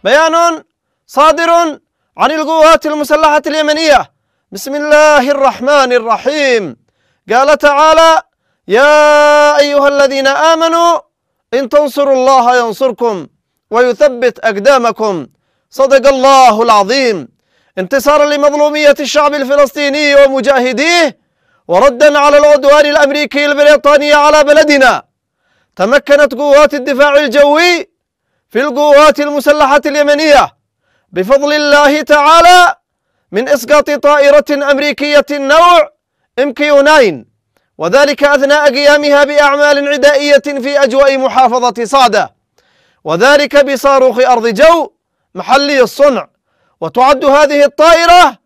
بيان صادر عن القوات المسلحة اليمنية. بسم الله الرحمن الرحيم. قال تعالى: يا أيها الذين آمنوا إن تنصروا الله ينصركم ويثبت أقدامكم. صدق الله العظيم. انتصارا لمظلومية الشعب الفلسطيني ومجاهديه، وردا على العدوان الأمريكي البريطاني على بلدنا، تمكنت قوات الدفاع الجوي في القوات المسلحة اليمنية بفضل الله تعالى من إسقاط طائرة أمريكية نوع MQ-9، وذلك أثناء قيامها بأعمال عدائية في أجواء محافظة صعدة، وذلك بصاروخ أرض جو محلي الصنع. وتعد هذه الطائرة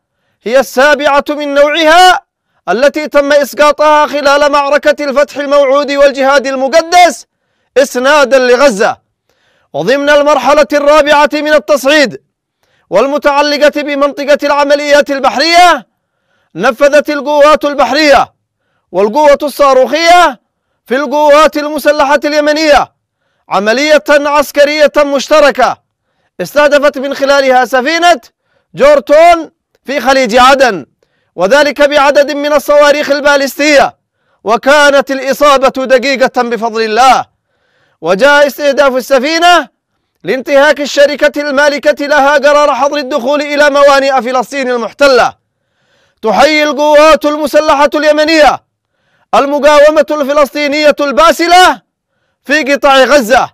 هي السابعة من نوعها التي تم إسقاطها خلال معركة الفتح الموعود والجهاد المقدس إسنادا لغزة، وضمن المرحلة الرابعة من التصعيد والمتعلقة بمنطقة العمليات البحرية. نفذت القوات البحرية والقوة الصاروخية في القوات المسلحة اليمنية عملية عسكرية مشتركة استهدفت من خلالها سفينة جورتون في خليج عدن، وذلك بعدد من الصواريخ البالستية، وكانت الإصابة دقيقة بفضل الله. وجاء استهداف السفينة لانتهاك الشركة المالكة لها قرار حظر الدخول إلى موانئ فلسطين المحتلة. تحيي القوات المسلحة اليمنية المقاومة الفلسطينية الباسلة في قطاع غزة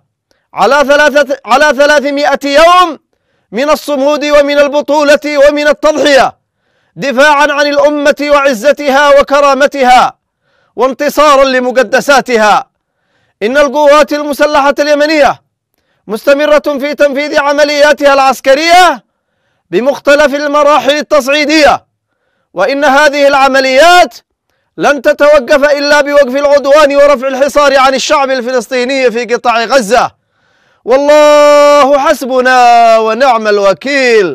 على 300 يوم من الصمود ومن البطولة ومن التضحية دفاعا عن الأمة وعزتها وكرامتها وانتصارا لمقدساتها. إن القوات المسلحة اليمنية مستمرة في تنفيذ عملياتها العسكرية بمختلف المراحل التصعيدية، وإن هذه العمليات لن تتوقف إلا بوقف العدوان ورفع الحصار عن الشعب الفلسطيني في قطاع غزة. والله حسبنا ونعم الوكيل.